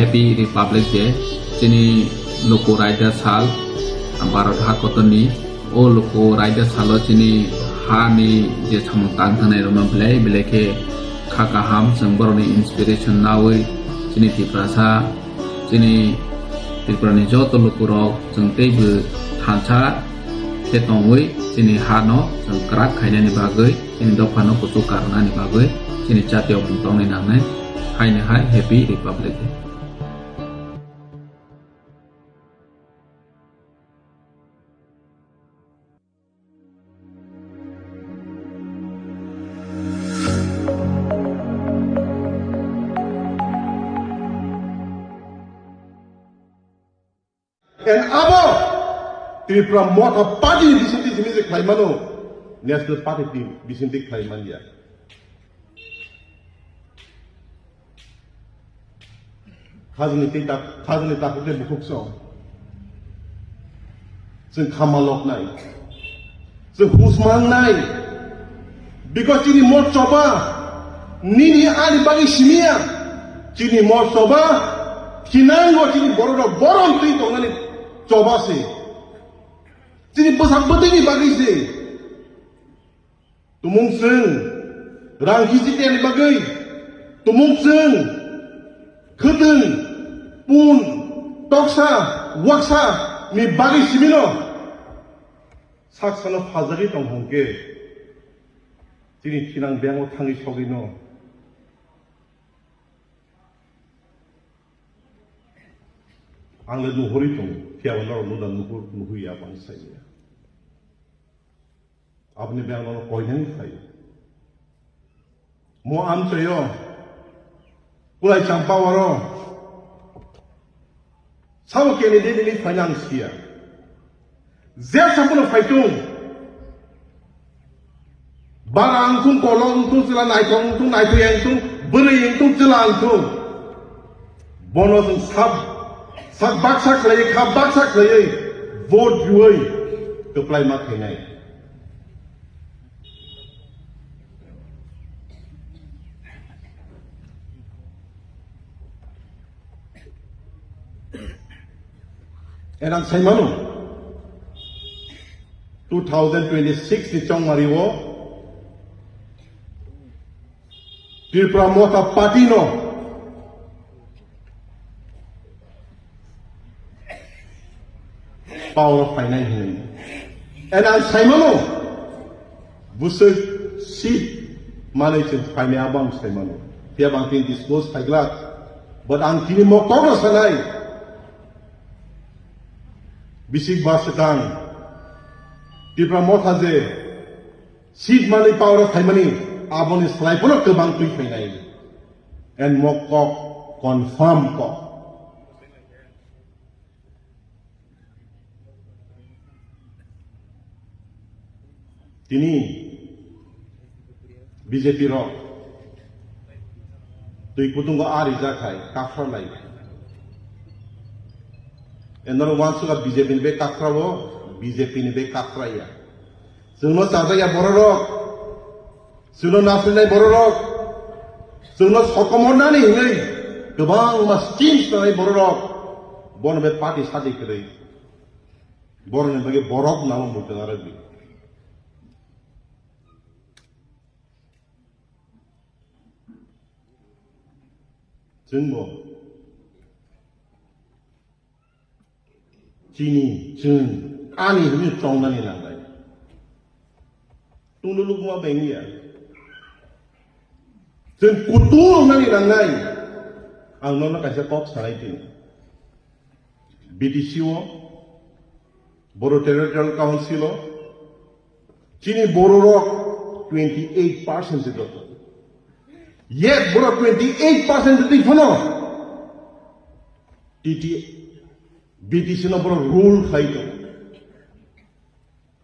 Happy Republic Day chini loko raida sal Bharat hakotoni o loko raida salo chini ha ni je samung tang thanai roma belai ke khakaham sangboroni inspiration nawi chini tiprasa chini tiprani joto loko rok jeng teibu thancha ketongwi chini ha no jeng krak khaina ni bagoi chini dofano kutu karna ni bagoi chini jatiyo bungtong ni nangnai haine hai Happy Republic Day. And abo Tripura Mota Party bisinti simize klaimano National Party team bisinti klaiman ya. Khazani ta kute bukukso. Sing kamalok nai. Sing husman nai. Because ini mo coba nini ali bagi simia. Cini mo coba kinango cini borong tu itu ngani coba sih. Cini besar betul bagi sih. Tumung seng rangki citi yang dibagai. Tumung seng kedeng pun toksa waksa ni bagi simino. Saksana fazari tong hongke. Cini kinang bengo tangi sogino. Anglet nuhuri tong tiawan lor nudan nuhui abang saya. Apne bang lor koi nang khai. Mo am sayo. Kulai champa waro. Sawo kene de finance kia. Zer sampun faitung. Barang tung kolong tung sila naikong tung naikuyang tung beri tung sila tung. Bono tung sak baksak lagi khab baksak lagi vote juai keplai mak henai. Enang saya manu 2026 di Chong Mariwo Tripura Mota Patino power of finance. Enang saya manu busuk si Malaysian finance abang saya manu dia bangkin disclose taglat but ang kini mo kono sanai bisik basetang Tripura Mota je seat mali power of Haimani abon is like pun ke bang tui finai and mokok confirm ko ini BJP ro tui kutung ko ari jakai kafar lai Enor wan suka BJP ni be kakra wo, BJP ni be kakra ya. Suno sarda ya bororok, suno nasional bororok, suno sokomona ni hingai, kebang mas change na bororok, bon be party sadi kere, bon ni bagi borok nama muda arabi. Jengbo. Cini, jeng, ani ini cong nani langai. Tunggu lu gua bengi ya. Jeng kutu nani langai. Ang nona kasih kok sana itu. BTC wo, Boro Territorial Council wo, Cini Boro Rock 28% itu. Yet Boro 28% itu mana? BTC no boro rule khaito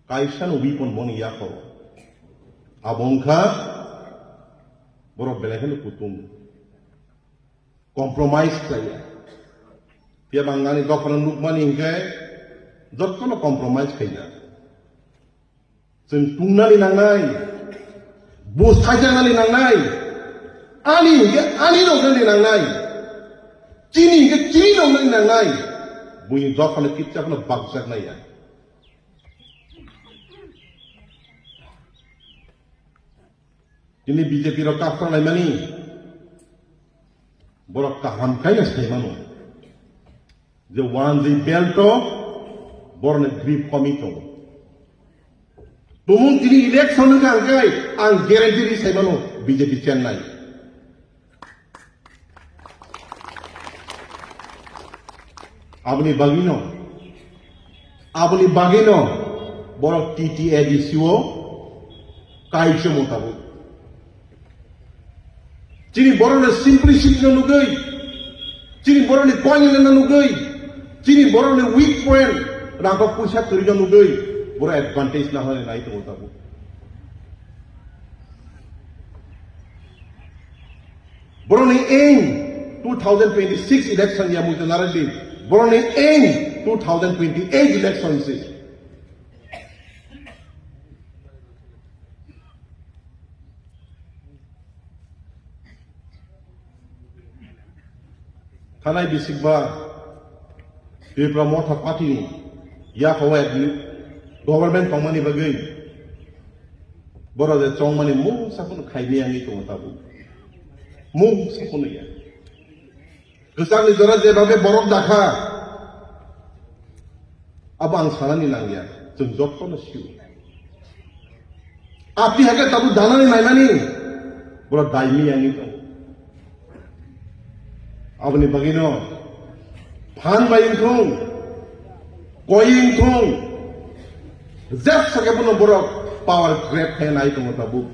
kaisa no weapon moni yako abongka boro belehel kutung compromise kaya pia bangani government lukmani hingga jotto no compromise kaya sen tungnali nangai bos khaja ngali nangai ani no ngali nangai chini dong nang nai bunyi dok kana kitcha kana bakjak nai ya chini BJP ro kafra nai mani borok kaham kaya sai mano je wan di belto borne grip komito tumun tini election ka angkai ang guarantee di sai mano BJP Chennai abni bagino borok TTAD siwo kaisho motabu chini borone simplicity na nugai chini borone point na nugai chini borone weak point rangko puisa turi na nugai boro advantage na hone nai to motabu borone aim 2026 election ya multe narali borone aim 2028 election se Tanai bisikba di promoter party ni ya kawai government pangmani bagai boro de chongmani mung sapun khaini ani to tabu mung sapun ya kesang ni jora je babe borok dakha abang salani nangya jeng jotto na siu api hake tabu danani naimani boro daimi ani to abni bagino phan bayin thung koyin thung zep sake puno borok power grab khay nai to tabu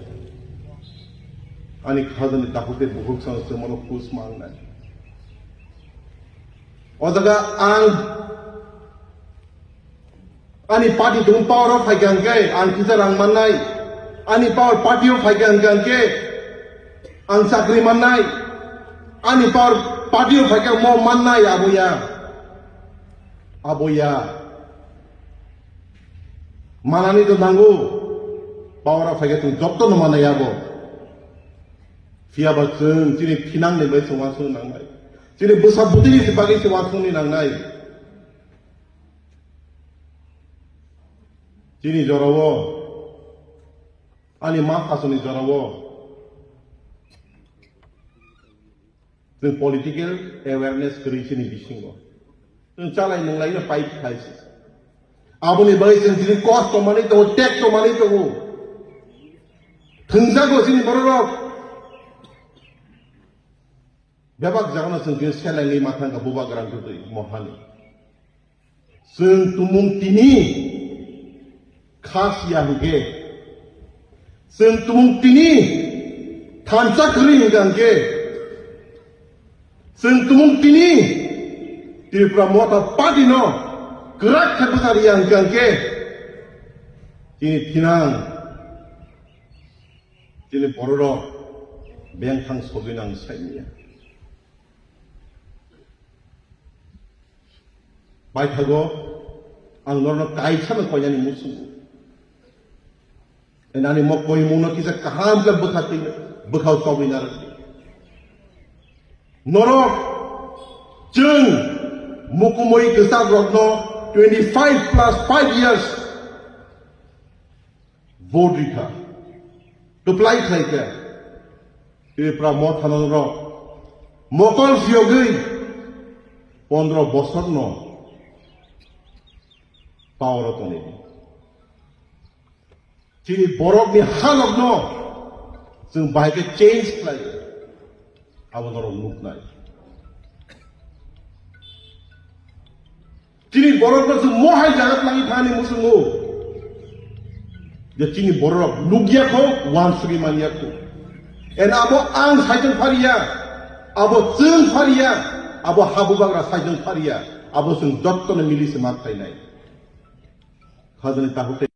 ani khadani takute buhuk sang se mono kus mang nai odaga ang ani party dung power of haigang ke ang kisarang manai ani power party of haigang ke ang sakri manai ani power party of haigang mo manai aboya manani to dangu power of haigang jotto no manai abo fiaba chung chini phinang ne bai chwa chung nang nai chini busa budini si bagi chwa chung ni nang nai chini jorawo ani ma khasoni jorawo the political awareness kri chini bisingo chung chalai nang lai na pai khaisi abuni bai chini cost to mani to tax to mani to thungjago chini borok Bebak jangan sengkir sekali lagi matang ke bubak gerang tu mohani. Seng tumung tini khas yang ke. Seng tumung tini thansa kering yang ke. Seng tumung tini di pramota padi no gerak terbesar yang ke. Ini tinang. Ini pororo bengkang sobinang saya. Baithago ang lorno kaisa na koyan ni musu enani mo koi muno kisa kaham ka bukhati bukhaw sawinar norok jeng mukumoi kisa rodno 25 plus 5 years vote rika apply thaika e pramo thanoro mokol fiogei 15 বছর no power to ni chini borok ni halok no sung bai ke change play abonoro look nai chini borok no sung mohai jagat langi thani musungu je chini borok lugya ko wan sugi mania ko en abo ang saijong faria abo chung faria abo habubagra saijong faria abo sung jotto na mili semak tai nai Khazani tahute